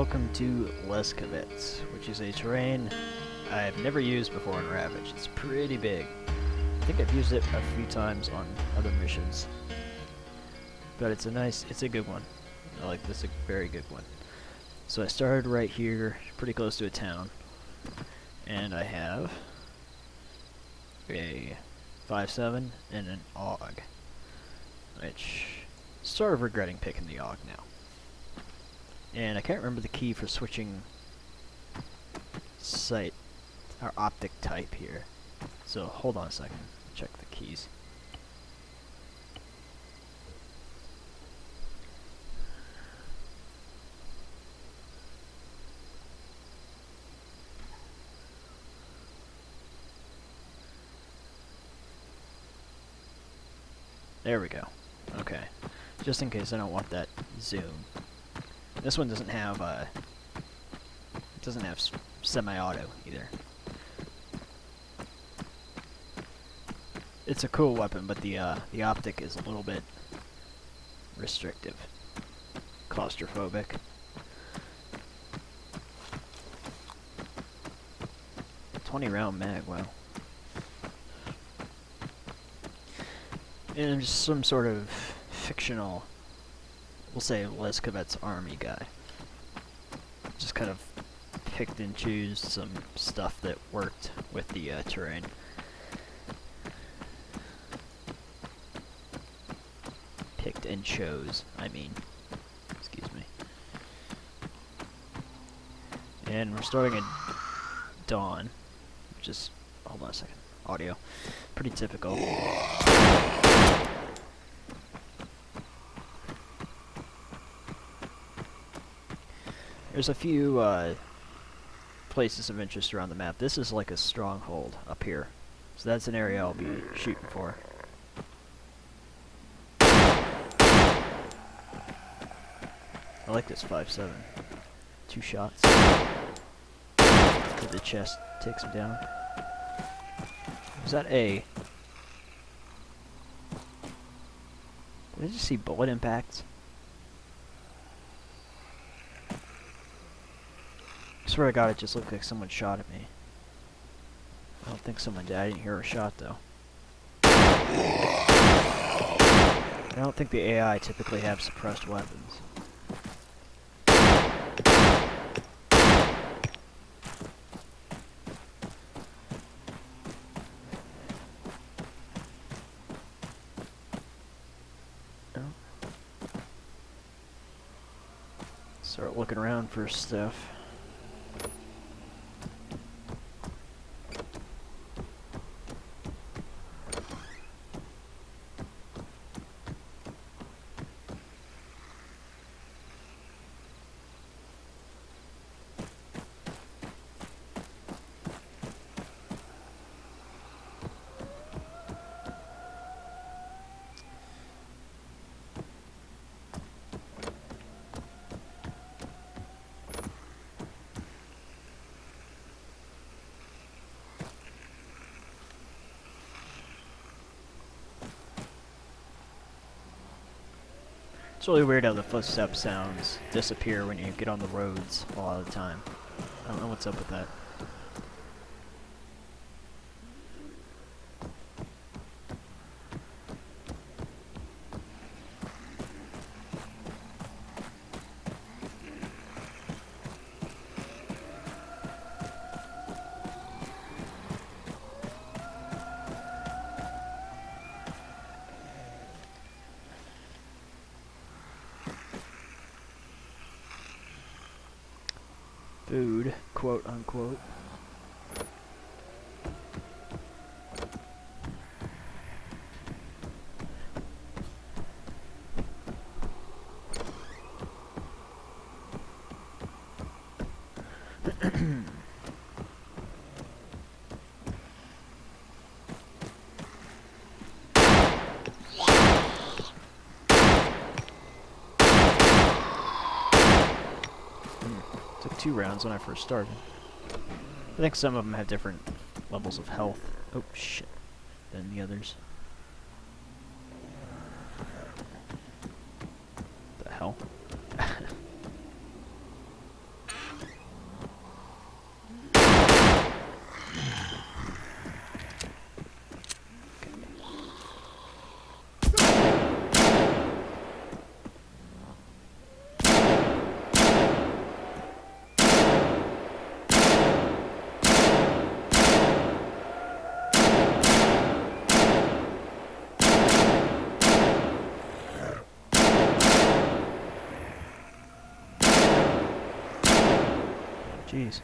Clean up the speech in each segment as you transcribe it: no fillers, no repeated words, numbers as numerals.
welcome to Leskovets, which is a terrain I've never used before in Ravage. It's pretty big. I think I've used it a few times on other missions, but it's a good one. I like this, a very good one. So I started right here, pretty close to a town, and I have a 5.7 and an AUG, which sort of regretting picking the AUG now. And I can't remember the key for switching sight or optic type here. So hold on a second, check the keys. There we go. Okay. Just in case I don't want that zoom. This one doesn't have semi-auto either. It's a cool weapon, but the optic is a little bit restrictive, claustrophobic. .20 round mag, wow. And I'm just some sort of fictional, we'll say Leskovets army guy. Just kind of picked and choose some stuff that worked with the terrain. Picked and chose, I mean. Excuse me. And we're starting at dawn, which is, hold on a second, audio. Pretty typical. There's a few places of interest around the map. This is like a stronghold up here, so that's an area I'll be shooting for. I like this 5.7. 2 shots. To the chest, takes him down. Is that a... Did I just see bullet impacts? I swear to God, it just looked like someone shot at me. I don't think someone did. I didn't hear a shot, though. I don't think the AI typically have suppressed weapons. Start looking around for stuff. It's really weird how the footstep sounds disappear when you get on the roads a lot of the time. I don't know what's up with that. Food, quote unquote. Took 2 rounds when I first started. I think some of them have different levels of health. Oh shit. Than the others. The hell? Jeez.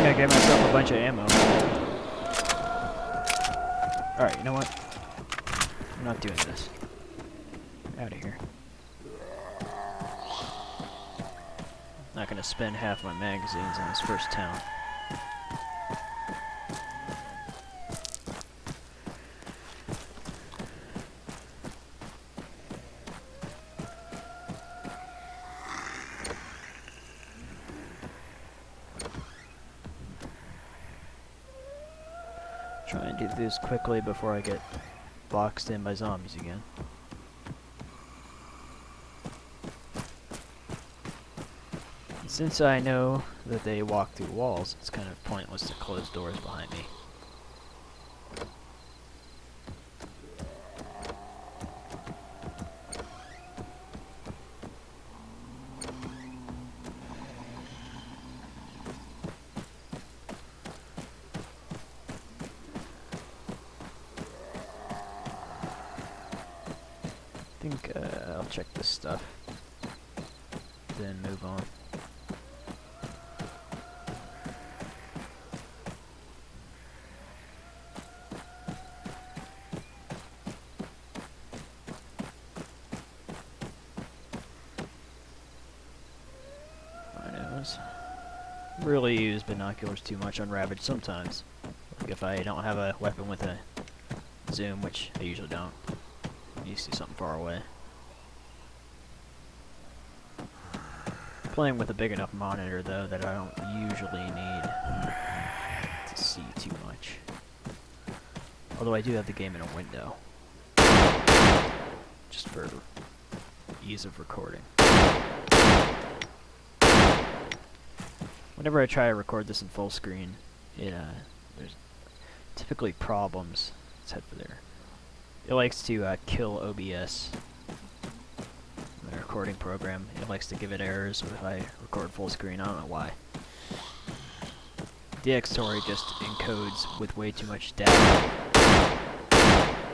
I gave myself a bunch of ammo. Alright, you know what? I'm not doing this. Out of here. Not gonna spend half my magazines on this first town. Try and do this quickly before I get boxed in by zombies again. And since I know that they walk through walls, it's kind of pointless to close doors behind me. I think I'll check this stuff, then move on. Rhinos. Really use binoculars too much on Ravage sometimes. Like if I don't have a weapon with a zoom, which I usually don't. You see something far away. Playing with a big enough monitor though that I don't usually need to see too much. Although I do have the game in a window. Just for ease of recording. Whenever I try to record this in full screen, there's typically problems. Let's head for there. It likes to kill OBS, my recording program. It likes to give it errors if I record full screen. I don't know why. DxTory just encodes with way too much data.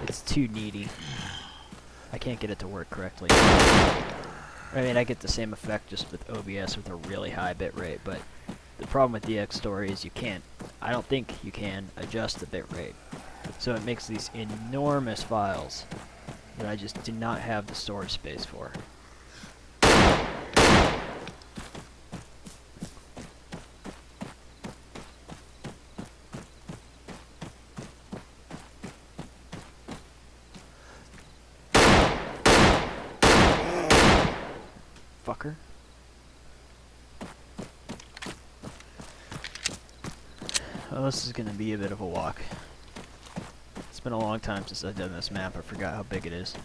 It's too needy. I can't get it to work correctly. I mean, I get the same effect just with OBS with a really high bitrate, but the problem with DxTory is I don't think you can adjust the bitrate. So it makes these enormous files that I just do not have the storage space for. Fucker. Well, this is gonna be a bit of a walk. It's been a long time since I've done this map. I forgot how big it is.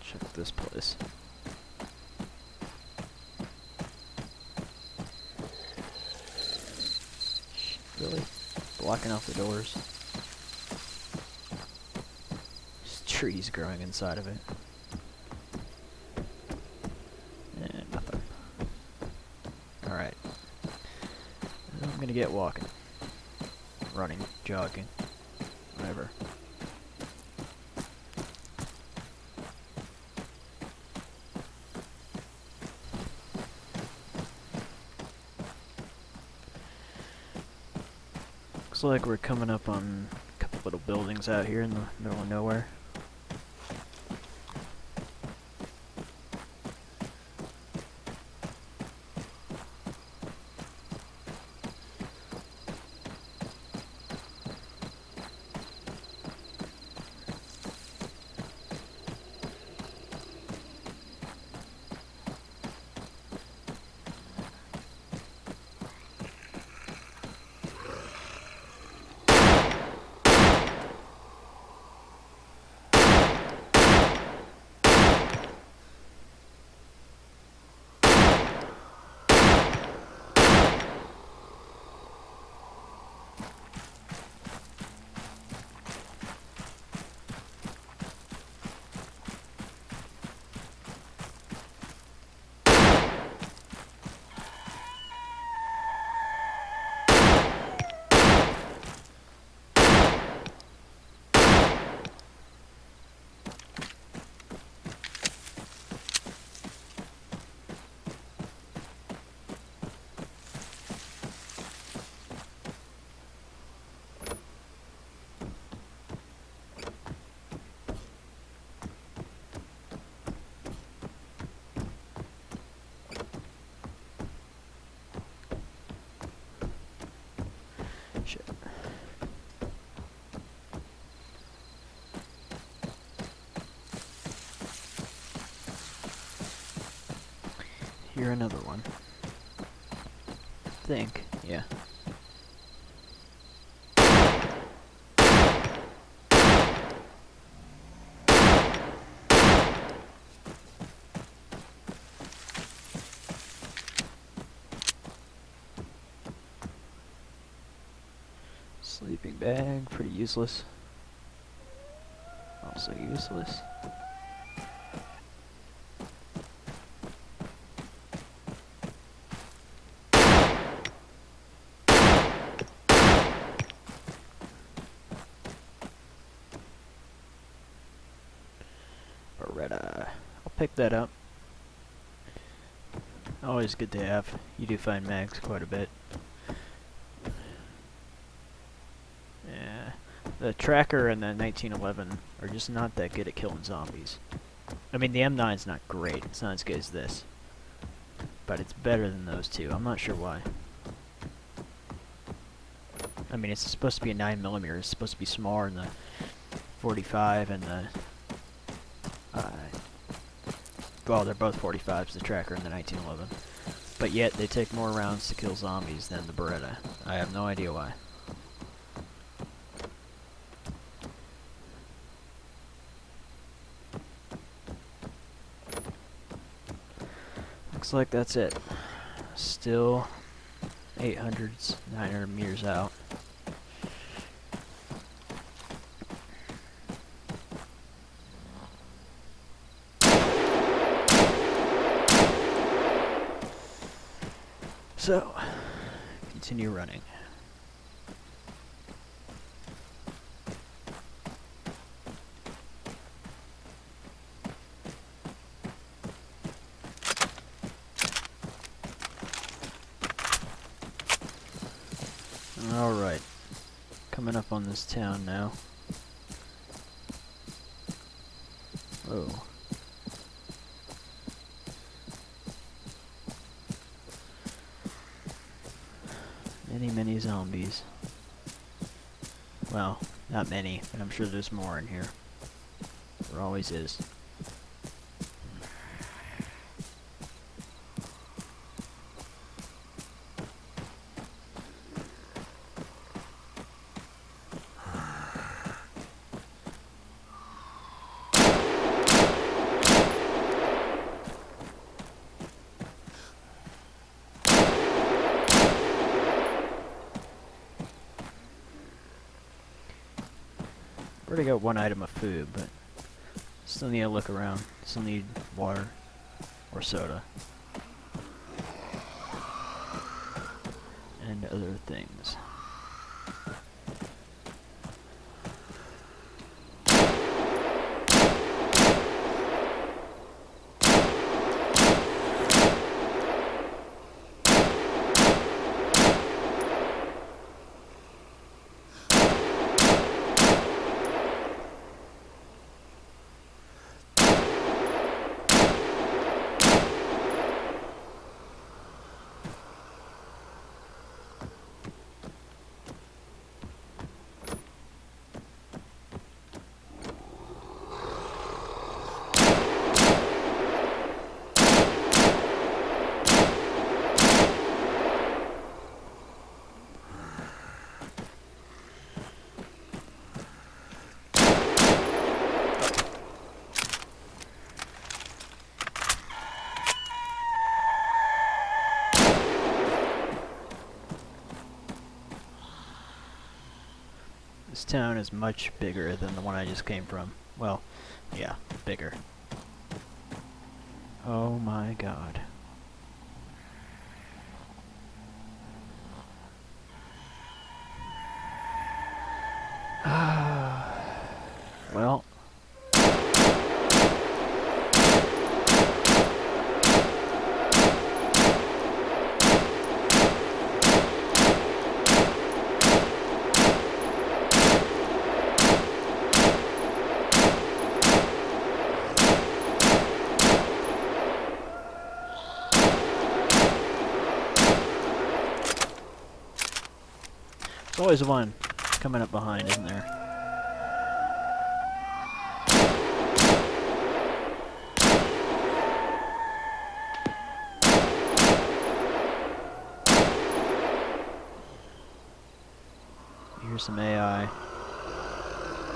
Check this place. Really? Blocking off the doors. There's trees growing inside of it. And nothing. Alright. I'm gonna get walking. Running, jogging, whatever. Looks like we're coming up on a couple little buildings out here in the middle of nowhere. hear another one. Think, yeah. Sleeping bag, pretty useless. Also useless. Beretta. I'll pick that up. Always good to have. You do find mags quite a bit. Yeah. The tracker and the 1911 are just not that good at killing zombies. I mean, the M9's not great. It's not as good as this. But it's better than those two. I'm not sure why. I mean, it's supposed to be a 9mm. It's supposed to be smaller than the 45 and the... well, they're both 45s, the tracker and the 1911. But yet, they take more rounds to kill zombies than the Beretta. I have no idea why. Looks like that's it. Still 800s, 900 meters out. So, continue running. Alright, coming up on this town now. Whoa. Many zombies. Well, not many, but I'm sure there's more in here. There always is. Already got one item of food, but still need to look around. Still need water or soda and other things. This town is much bigger than the one I just came from. Well, yeah, bigger. Oh my god. Well. There's always one coming up behind, isn't there? There's some AI.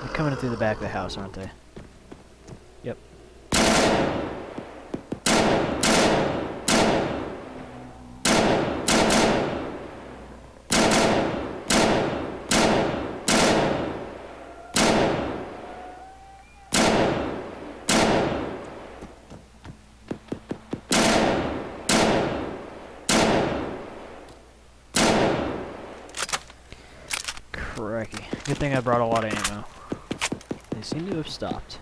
They're coming in through the back of the house, aren't they? Yep. Crikey. Good thing I brought a lot of ammo. They seem to have stopped.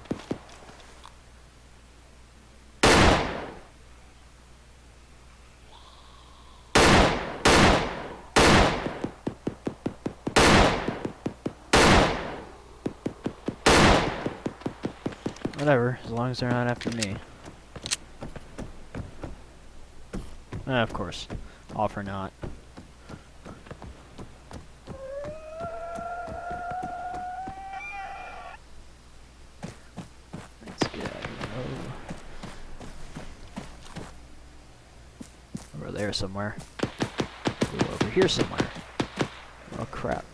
Whatever, as long as they're not after me. Of course. OpFor not. Let's get out of here. Oh. Over there somewhere. Ooh, over here somewhere. Oh crap.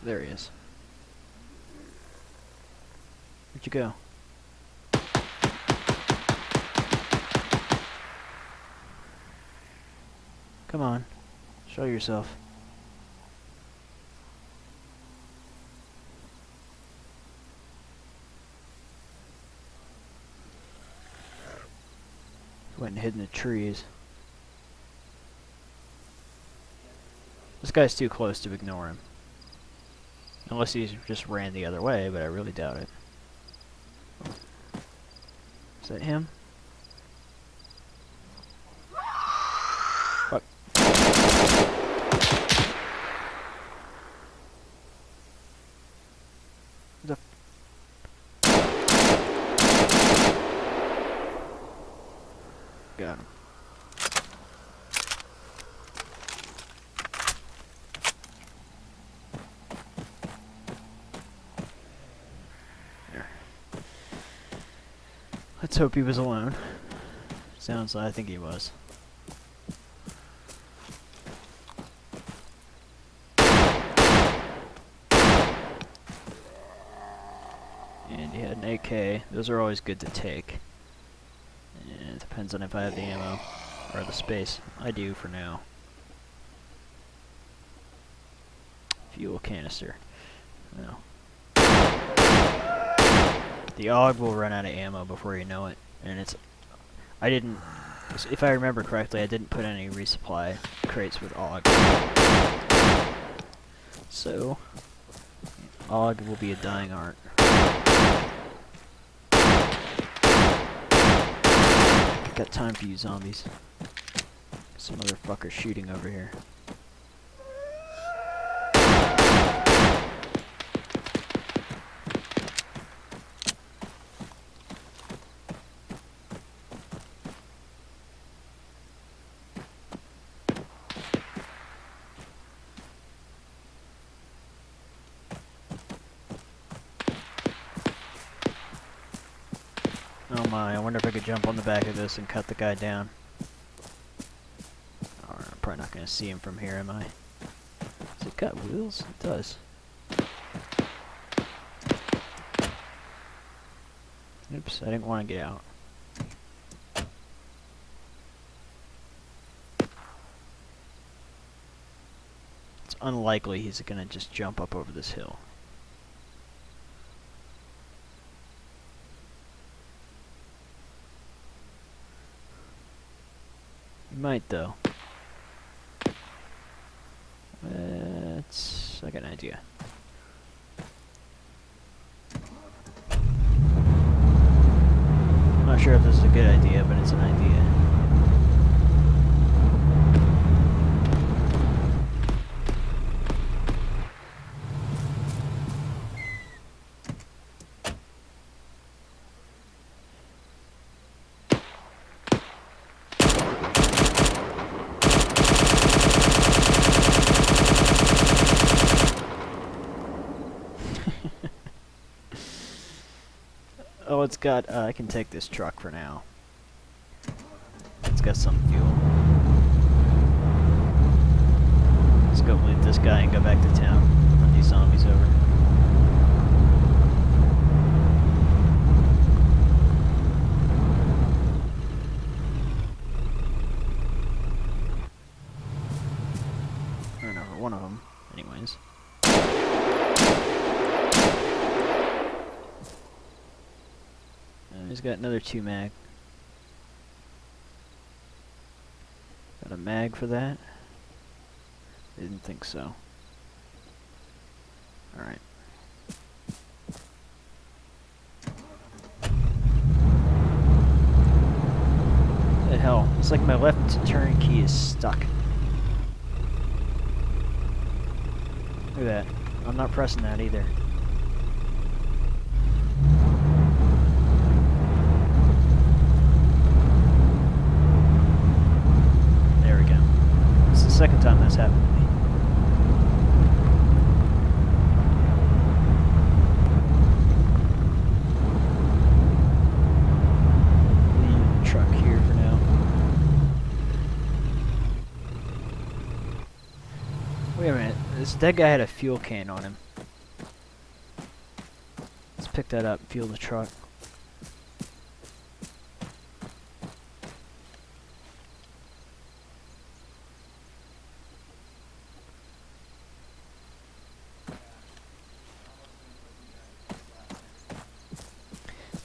There he is. Where'd you go? Come on. Show yourself. Went and hid in the trees. This guy's too close to ignore him. Unless he just ran the other way, but I really doubt it. Is that him? Fuck. The got him. Let's hope he was alone. Sounds like I think he was. And he had an AK. Those are always good to take. And it depends on if I have the ammo or the space. I do for now. Fuel canister. No. The AUG will run out of ammo before you know it, and I didn't, if I remember correctly, I didn't put any resupply crates with AUG. So, AUG will be a dying art. Got time for you zombies. Some motherfucker shooting over here. Oh my, I wonder if I could jump on the back of this and cut the guy down. Oh, I'm probably not going to see him from here, am I? Does it got wheels? It does. Oops, I didn't want to get out. It's unlikely he's going to just jump up over this hill. Might though. I got an idea. I'm not sure if this is a good idea, but it's an idea. Oh, it's got, I can take this truck for now. It's got some fuel. Let's go loot this guy and go back to town. Run these zombies over. Run over one of them, anyways. And he's got another 2 mag. Got a mag for that? Didn't think so. Alright. What the hell? It's like my left turn key is stuck. Look at that. I'm not pressing that either. There we go. It's the second time that's happened to me. Leave the truck here for now. Wait a minute. This dead guy had a fuel can on him. Let's pick that up and fuel the truck.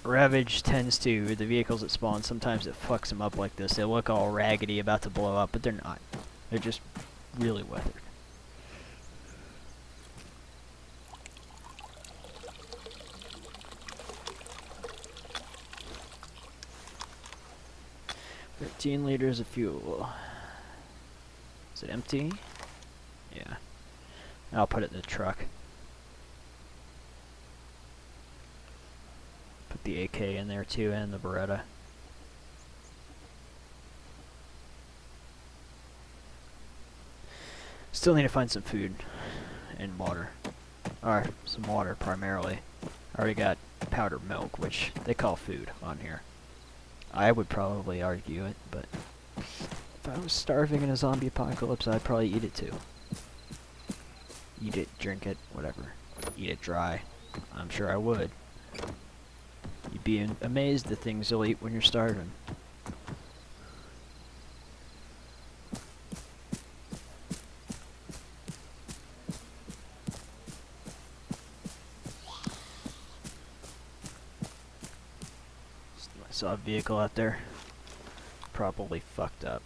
Ravage tends to, the vehicles that spawn, sometimes it fucks them up like this. They look all raggedy, about to blow up, but they're not. They're just really weathered. $13 liters of fuel. Is it empty? Yeah. I'll put it in the truck. Put the AK in there too, and the Beretta. Still need to find some food and water. Or some water primarily. I already got powdered milk, which they call food on here. I would probably argue it, but if I was starving in a zombie apocalypse, I'd probably eat it too. Eat it, drink it, whatever. Eat it dry. I'm sure I would. You'd be amazed at things you'll eat when you're starving. I saw a vehicle out there. Probably fucked up.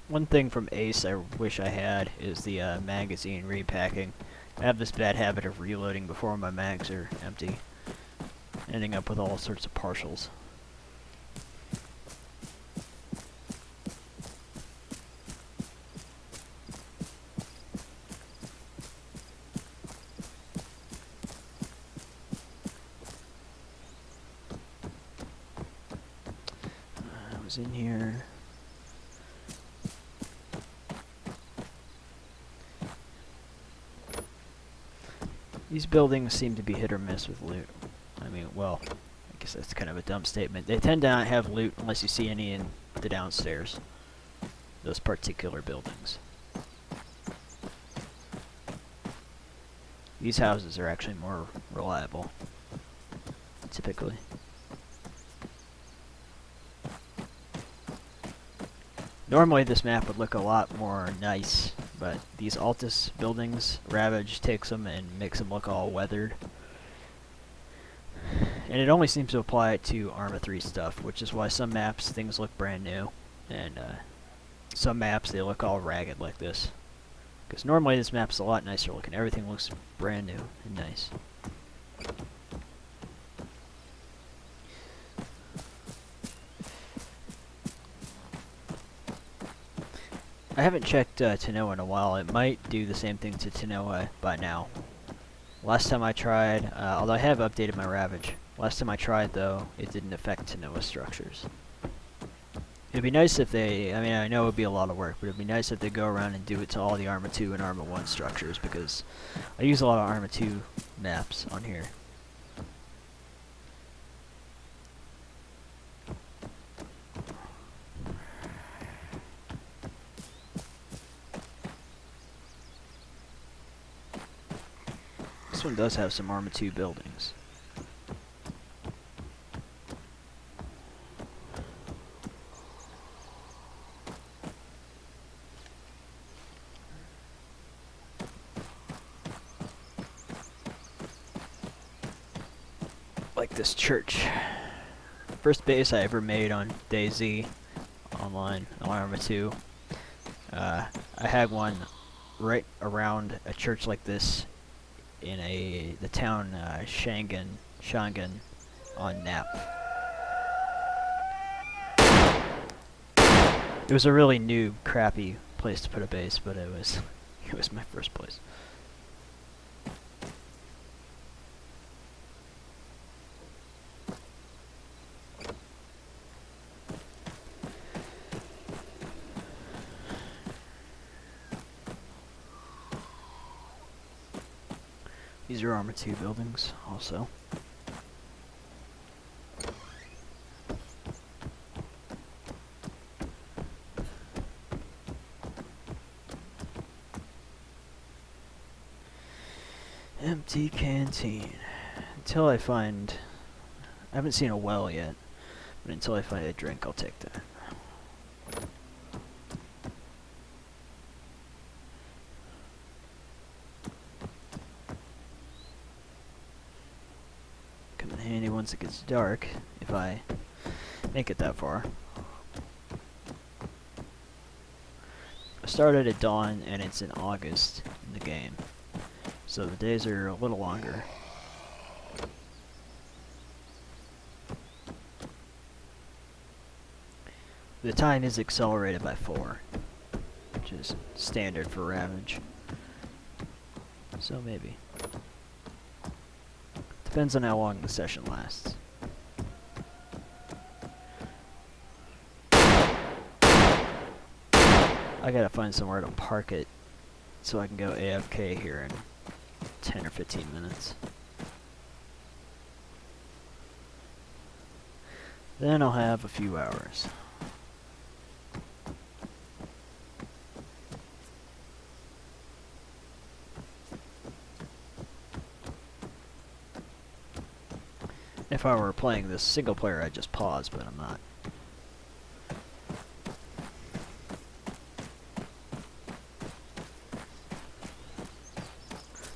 One thing from Ace I wish I had is the magazine repacking. I have this bad habit of reloading before my mags are empty, ending up with all sorts of partials. I was in here. These buildings seem to be hit or miss with loot. I mean, well, I guess that's kind of a dumb statement. They tend to not have loot unless you see any in the downstairs. Those particular buildings. These houses are actually more reliable, typically. Normally this map would look a lot more nice, but these Altus buildings, Ravage takes them and makes them look all weathered. And it only seems to apply it to Arma 3 stuff, which is why some maps things look brand new, and some maps they look all ragged like this. Because normally this map's a lot nicer looking, everything looks brand new and nice. I haven't checked Tanoa in a while. It might do the same thing to Tanoa by now. Last time I tried, although I have updated my Ravage, last time I tried though, it didn't affect Tanoa structures. It'd be nice if they, I mean, I know it would be a lot of work, but it'd be nice if they go around and do it to all the Arma 2 and Arma 1 structures, because I use a lot of Arma 2 maps on here. This one does have some Arma 2 buildings. Like this church. First base I ever made on DayZ online on Arma 2. I had one right around a church like this in the town Shangan on Nap. It was a really noob, crappy place to put a base, but it was my first place. These are Arma 2 buildings, also. Empty canteen. Until I find... I haven't seen a well yet, but until I find a drink, I'll take that. Come in handy once it gets dark, if I make it that far. I started at dawn, and it's in August in the game. So the days are a little longer. The time is accelerated by 4, which is standard for Ravage. So maybe. Depends on how long the session lasts. I gotta find somewhere to park it so I can go AFK here in 10 or 15 minutes. Then I'll have a few hours. If I were playing this single player, I'd just pause, but I'm not.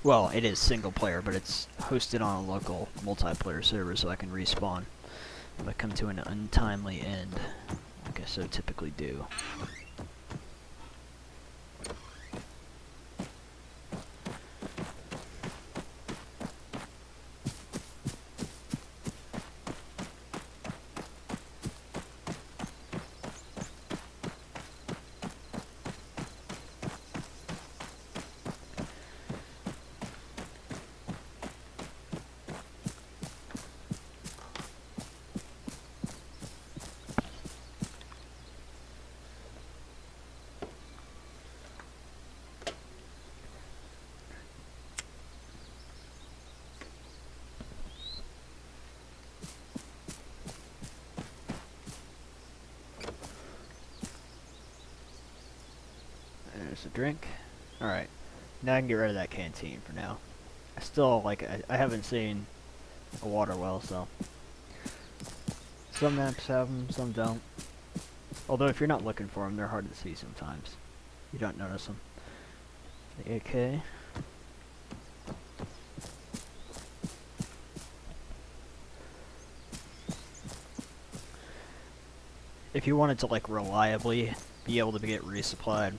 Well, it is single player, but it's hosted on a local multiplayer server, so I can respawn if I come to an untimely end, like I so typically do. There's a drink. Alright. Now I can get rid of that canteen for now. I still, like, I haven't seen a water well, so. Some maps have them, some don't. Although if you're not looking for them, they're hard to see sometimes. You don't notice them. The AK. If you wanted to, like, reliably be able to get resupplied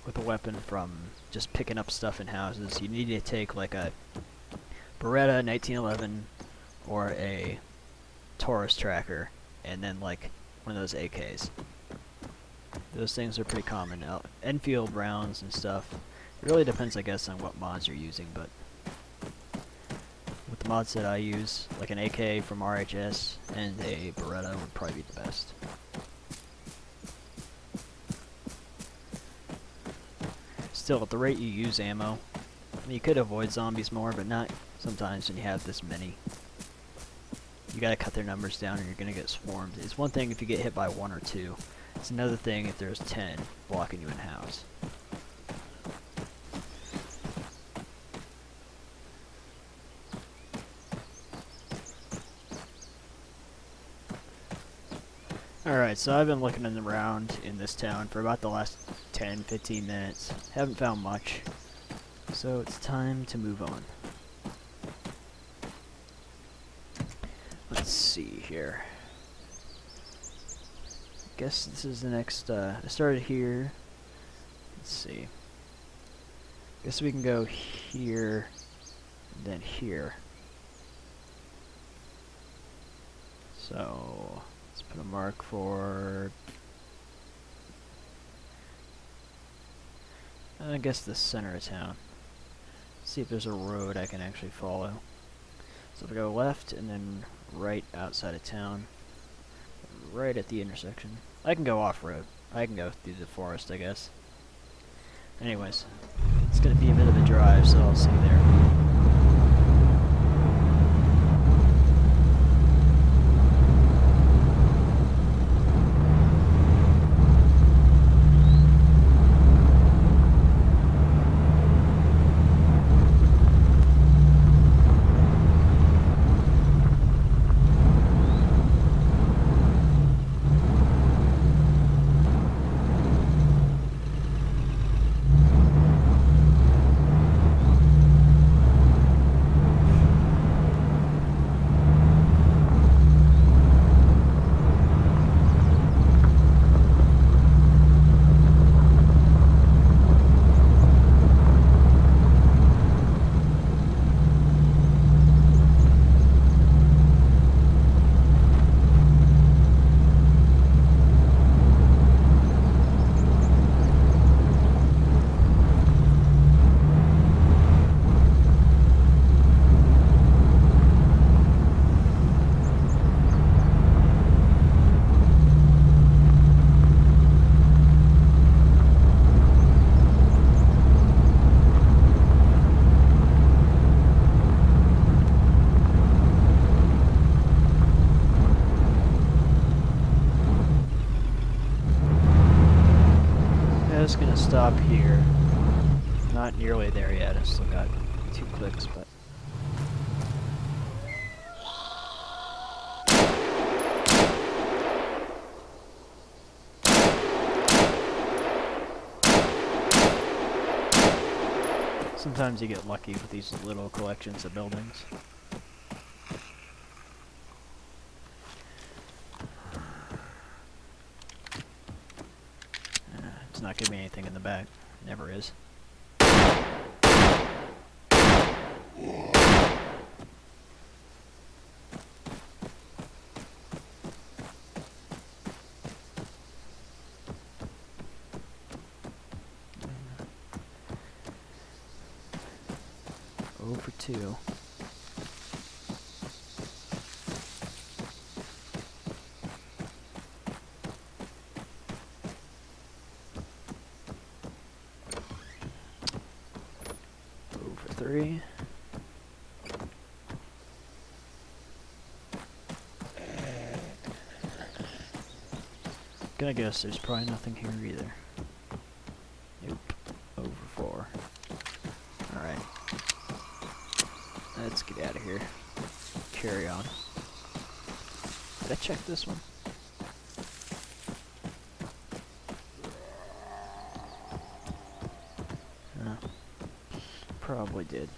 with a weapon from just picking up stuff in houses, you need to take like a Beretta 1911 or a Taurus tracker, and then like one of those AKs. Those things are pretty common. Enfield rounds and stuff. It really depends, I guess, on what mods you're using, but with the mods that I use, like an AK from RHS and a Beretta would probably be the best. Still, at the rate you use ammo, I mean, you could avoid zombies more, but not sometimes when you have this many. You gotta cut their numbers down or you're gonna get swarmed. It's one thing if you get hit by 1 or 2. It's another thing if there's 10 blocking you in house. Alright, so I've been looking around in this town for about the last 10-15 minutes. Haven't found much. So it's time to move on. Let's see here. Guess this is the next, I started here. Let's see. Guess we can go here, and then here. So, let's put a mark for, I guess the center of town. See if there's a road I can actually follow. So if I go left and then right outside of town, right at the intersection. I can go off-road. I can go through the forest, I guess. Anyways, it's gonna be a bit of a drive, so I'll see you there. Just gonna stop here. Not nearly there yet. I've still got 2 clicks, but sometimes you get lucky with these little collections of buildings. It's not giving me anything in the back. Never is. Over 2. Over 3. Gonna guess there's probably nothing here either. Nope. Over 4. Alright. Let's get out of here. Carry on. Did I check this one? Probably did.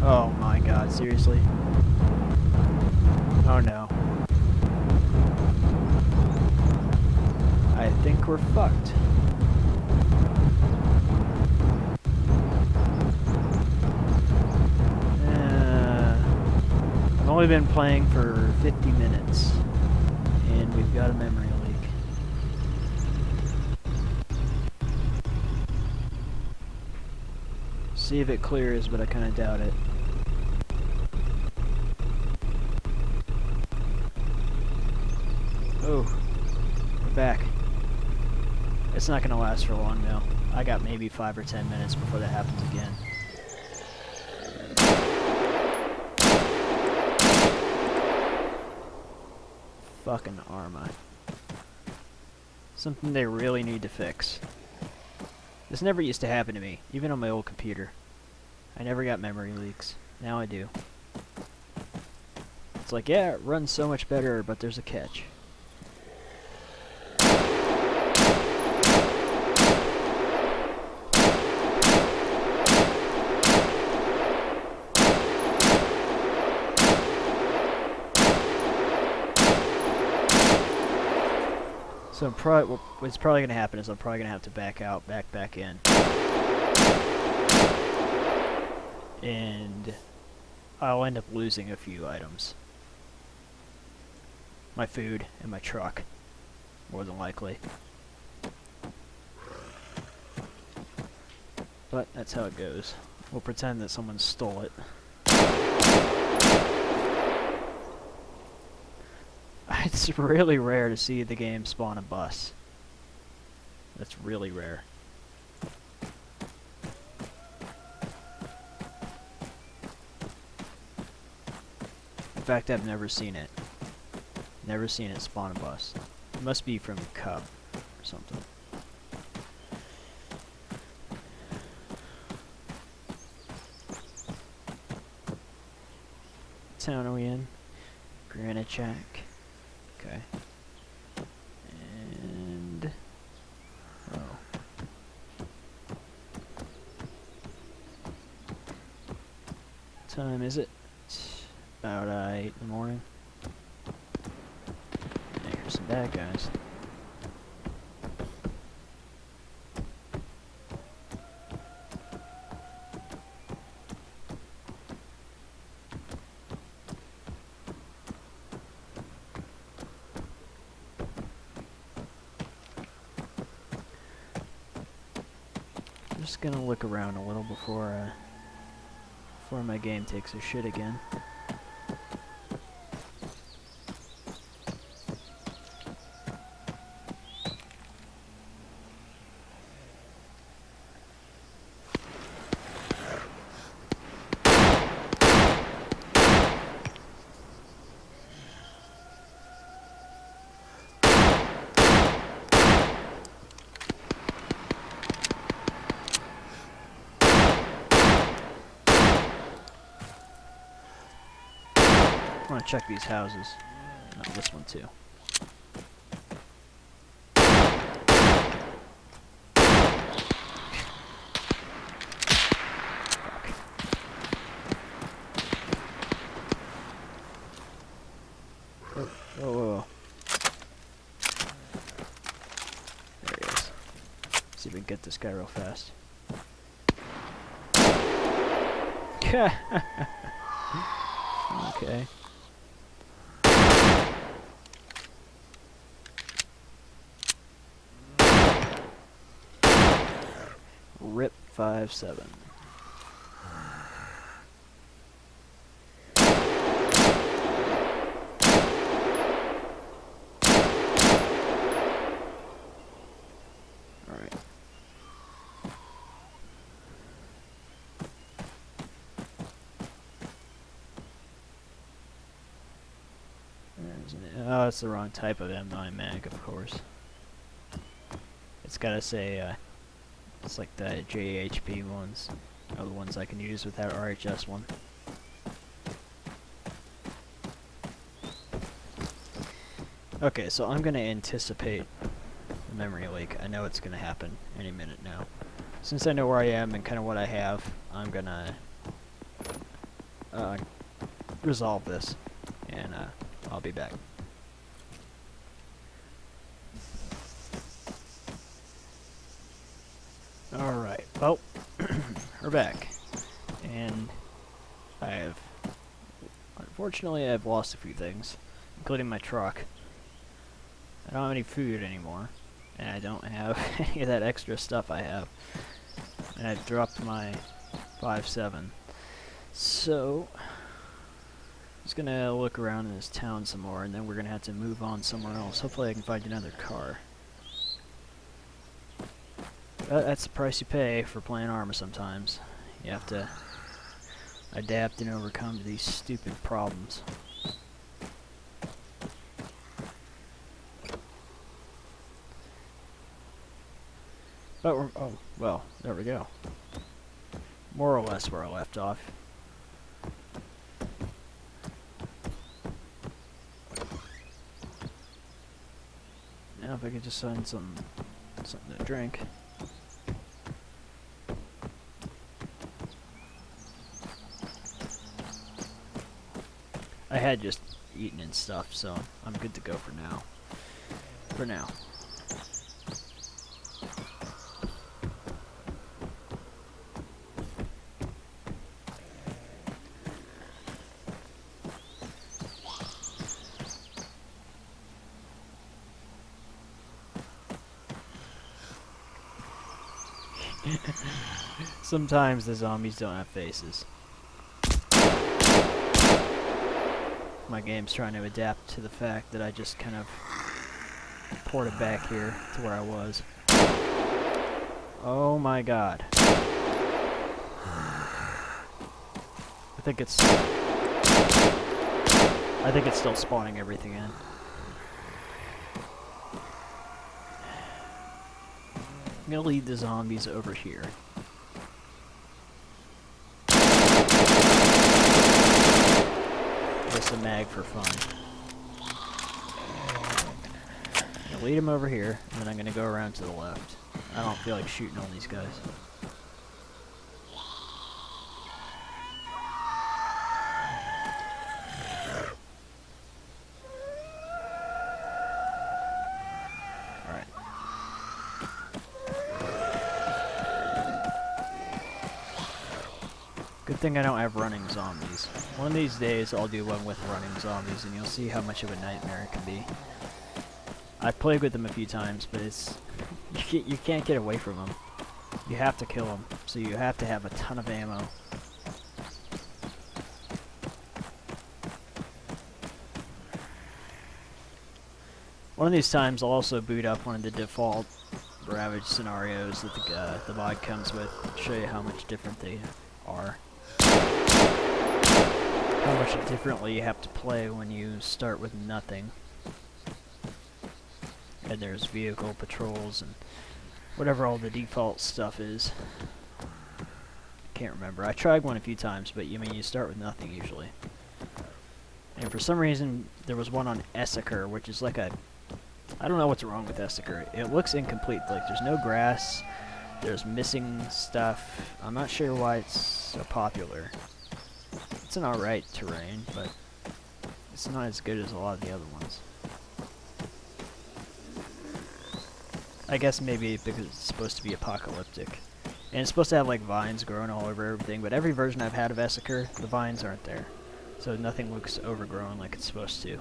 Oh my god, seriously? Oh no. I think we're fucked. I've only been playing for 50 minutes, and we've got a memory leak. See if it clears, but I kind of doubt it. Oh, we're back. It's not gonna last for long though. I got maybe 5 or 10 minutes before that happens again. Fucking Arma. Something they really need to fix. This never used to happen to me, even on my old computer. I never got memory leaks. Now I do. It's like, yeah, it runs so much better, but there's a catch. So what's probably going to happen is I'm probably going to have to back out, back in. And I'll end up losing a few items. My food and my truck, more than likely. But that's how it goes. We'll pretend that someone stole it. It's really rare to see the game spawn a bus. That's really rare. In fact, I've never seen it. Never seen it spawn a bus. It must be from Cup or something. What town are we in? Granite Jack. Okay. And oh. What time is it? It's about 8 in the morning. And here's some bad guys. Just gonna look around a little before my game takes a shit again. I want to check these houses. No, this one too. Fuck. Oh. There he is. See if we can get this guy real fast. Okay. Rip 5-7. Alright. Oh, it's the wrong type of M9 mag, of course. It's gotta say, it's like the JHP ones are the ones I can use with that RHS one. Okay, so I'm gonna anticipate the memory leak. I know it's gonna happen any minute now. Since I know where I am and kind of what I have, I'm gonna resolve this, and I'll be back. Alright, well, we're back, and unfortunately I've lost a few things, including my truck. I don't have any food anymore, and I don't have any of that extra stuff I have, and I've dropped my 5.7. So, I'm just gonna look around in this town some more, and then we're gonna have to move on somewhere else. Hopefully I can find another car. That's the price you pay for playing Arma sometimes. You have to adapt and overcome these stupid problems. But we're, oh, well, there we go. More or less where I left off. Now if I could just find something to drink. I had just eaten and stuff, so I'm good to go for now. For now. Sometimes the zombies don't have faces. My game's trying to adapt to the fact that I just kind of ported back here to where I was. Oh my god. I think it's still spawning everything in. I'm gonna lead the zombies over here. Just a mag for fun. I'm gonna lead them over here, and then I'm gonna go around to the left. I don't feel like shooting all these guys. Alright. Good thing I don't have running zombies. One of these days I'll do one with running zombies and you'll see how much of a nightmare it can be. I've played with them a few times, but it's you can't get away from them. You have to kill them, so you have to have a ton of ammo. One of these times I'll also boot up one of the default Ravage scenarios that the mod comes with, show you how much different they are. How much differently you have to play when you start with nothing. And there's vehicle patrols and whatever all the default stuff is. Can't remember. I tried one a few times, but you start with nothing usually. And for some reason there was one on Essaker, which is like a... I don't know what's wrong with Essaker. It looks incomplete. Like there's no grass, there's missing stuff. I'm not sure why it's so popular. It's an alright terrain, but it's not as good as a lot of the other ones. I guess maybe because it's supposed to be apocalyptic. And it's supposed to have like vines growing all over everything, but every version I've had of Essaker, the vines aren't there. So nothing looks overgrown like it's supposed to.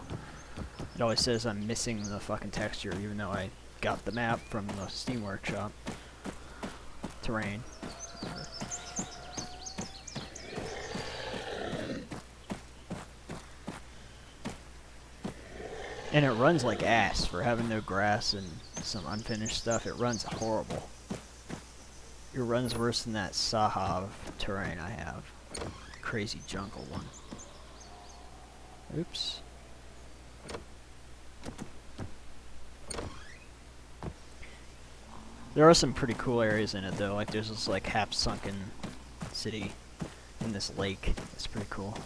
It always says I'm missing the fucking texture, even though I got the map from the Steam Workshop. Terrain. And it runs like ass for having no grass and some unfinished stuff. It runs horrible. It runs worse than that Sahav terrain I have. Crazy jungle one. Oops. There are some pretty cool areas in it though, like there's this like half-sunken city in this lake. It's pretty cool.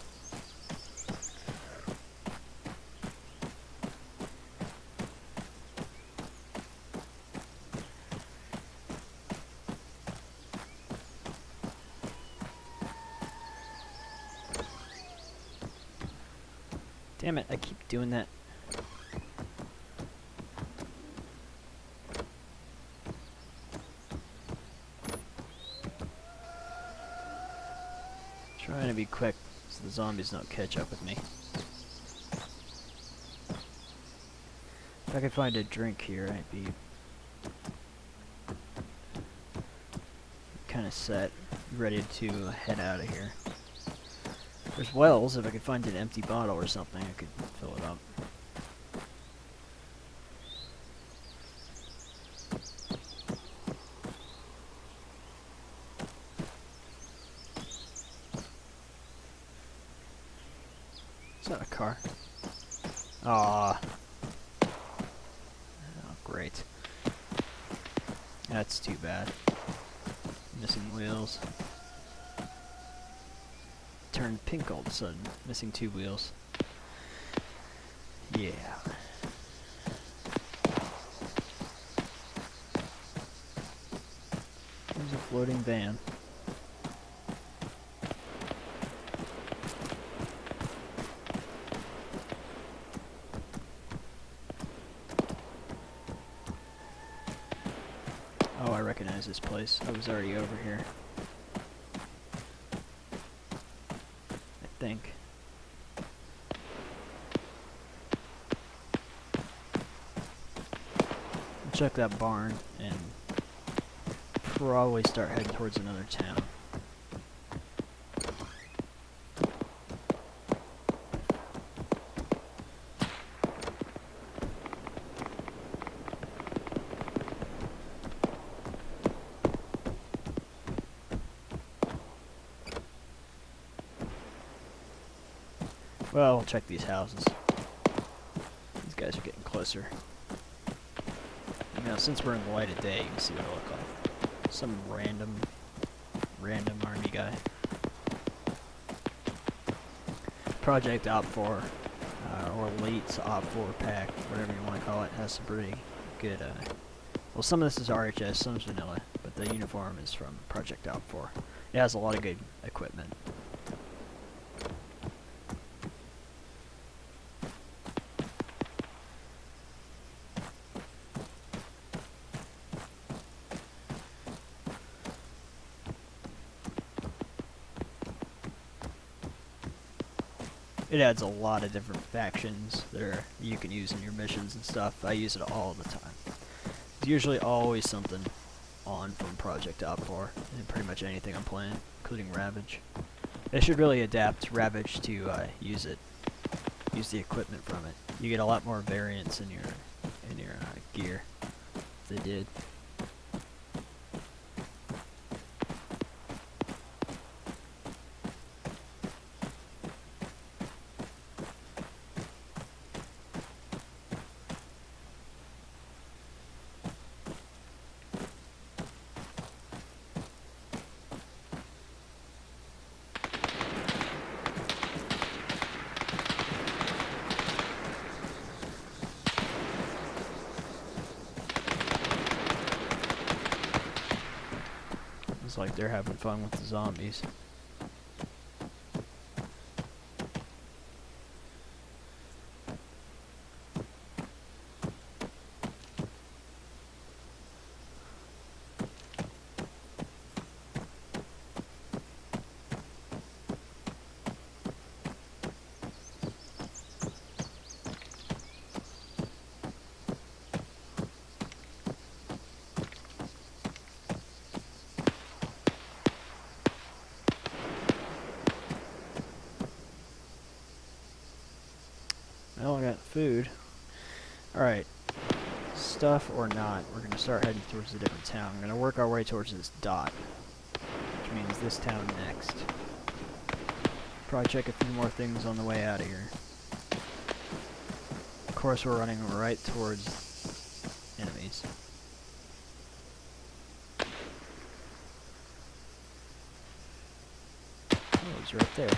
Damn it, I keep doing that. Trying to be quick so the zombies don't catch up with me. If I could find a drink here, I'd be kind of set, ready to head out of here. There's wells. If I could find an empty bottle or something, I could fill it up. Is that a car? Aww. Oh, great. That's too bad. Missing wheels. Turned pink all of a sudden. Missing 2 wheels. Yeah. There's a floating van. Oh, I recognize this place. I was already over here. I think. I'll check that barn and probably start heading towards another town. Well, we'll check these houses. These guys are getting closer. Now, since we're in the light of day, you can see what I look like. Some random army guy. Project OpFor, or Elite's OpFor pack, whatever you want to call it, has some pretty good, well, some of this is RHS, some is vanilla, but the uniform is from Project OpFor. It has a lot of good equipment. It adds a lot of different factions that you can use in your missions and stuff. I use it all the time. There's usually always something on from Project OpFor in pretty much anything I'm playing, including Ravage. They should really adapt Ravage to use the equipment from it. You get a lot more variance in your gear. They did. Like they're having fun with the zombies. Well, I got food. Alright. Stuff or not, we're going to start heading towards a different town. We're going to work our way towards this dot, which means this town next. Probably check a few more things on the way out of here. Of course, we're running right towards enemies. Oh, it's right there.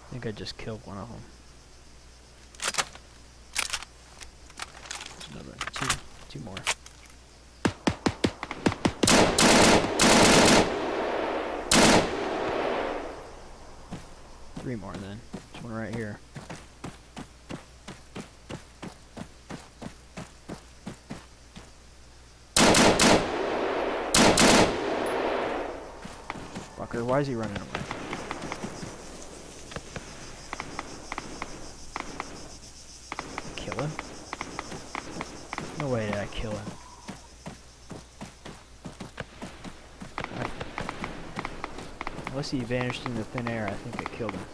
I think I just killed one of them. There's another two more. 3 more then. There's one right here. Fucker, why is he running away? Kill him? No way did I kill him. Unless he vanished into thin air, I think I killed him.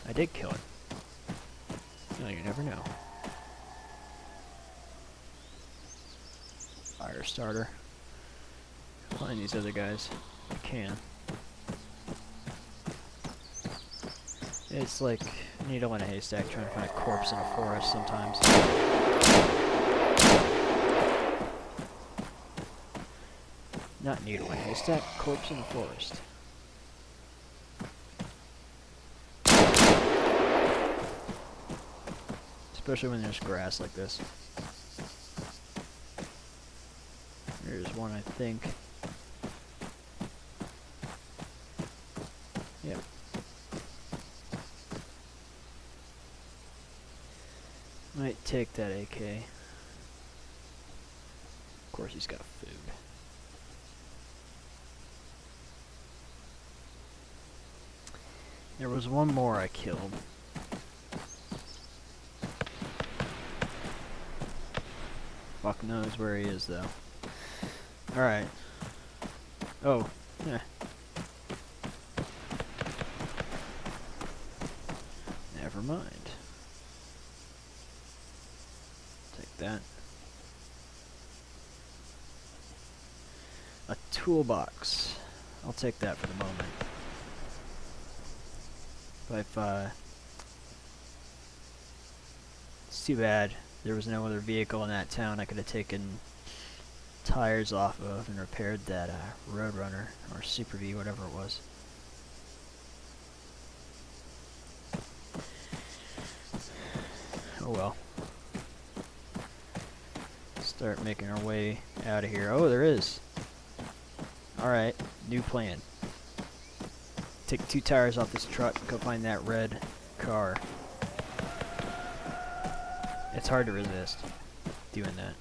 I did kill him. No, you never know. Fire starter. Find these other guys. I can. It's like a needle in a haystack trying to find a corpse in a forest sometimes. Not needle in a haystack, corpse in a forest. Especially when there's grass like this. There's one, I think. Yep. Might take that AK. Of course he's got food. There was one more I killed. Fuck knows where he is though. Alright. Oh, yeah. Never mind. Take that. A toolbox. I'll take that for the moment. But if, it's too bad there was no other vehicle in that town I could have taken tires off of and repaired that Roadrunner or Super V, whatever it was. Oh well. Start making our way out of here. Oh, there is. Alright, new plan. Take 2 tires off this truck, go find that red car. It's hard to resist doing that.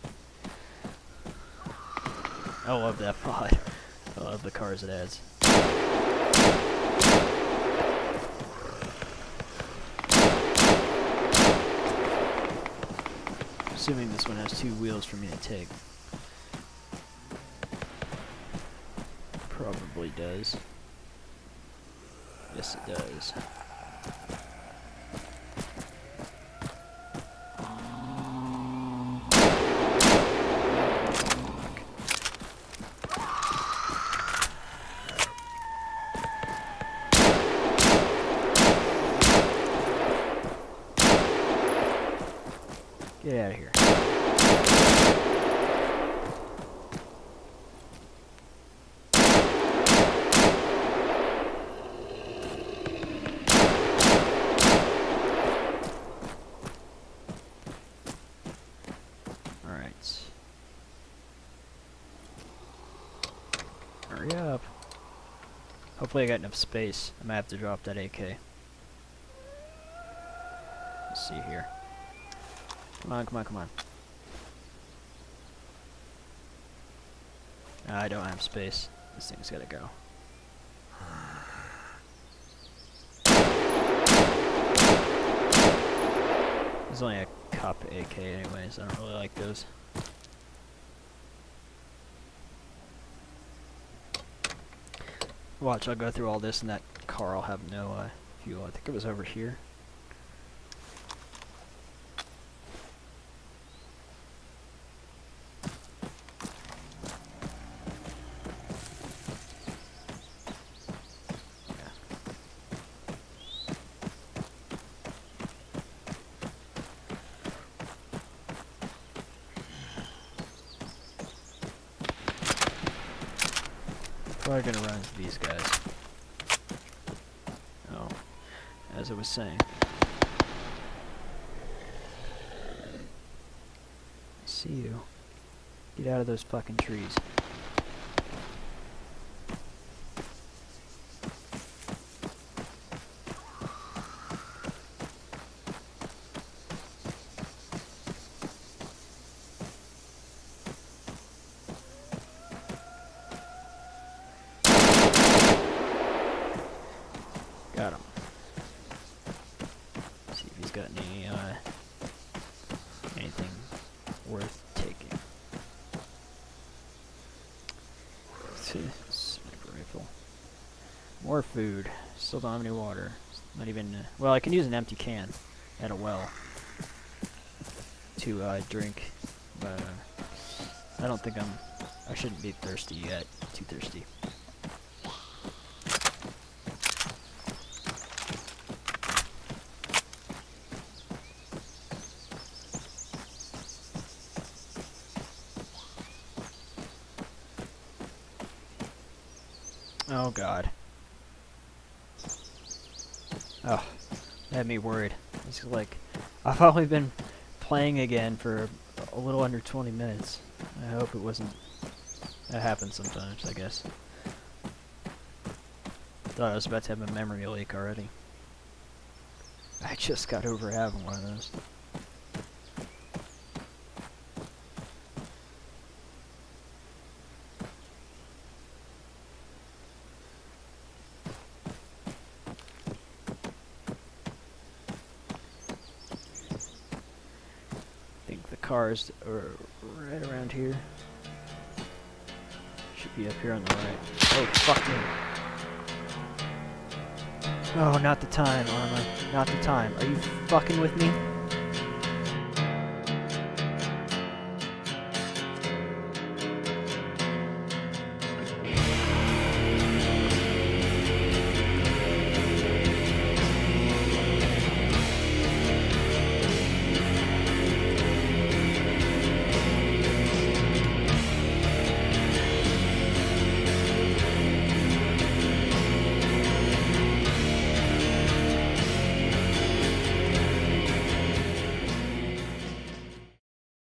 I love that pod. I love the cars it adds. Assuming this one has 2 wheels for me to take. Probably does. Yes, it does. Get out of here. Alright. Hurry up. Hopefully I got enough space. I might have to drop that AK. Let's see here. Come on, come on, come on. I don't have space. This thing's gotta go. There's only a cup AK anyways, I don't really like those. Watch, I'll go through all this and that car will have no fuel. I think it was over here. Probably gonna run into these guys. as I was saying. See you. Get out of those fucking trees. Got him. See if he's got any, anything worth taking. Sniper rifle. More food. Still don't have any water. Not even, well, I can use an empty can at a well to, drink, but, I don't think I shouldn't be thirsty yet. Too thirsty. Oh god. Oh, that had me worried. It's like, I've only been playing again for a little under 20 minutes. I hope it wasn't... That happens sometimes, I guess. Thought I was about to have a memory leak already. I just got over having one of those. Cars are right around here. Should be up here on the right. Oh, fuck me. Oh, not the time, Arma. Not the time. Are you fucking with me?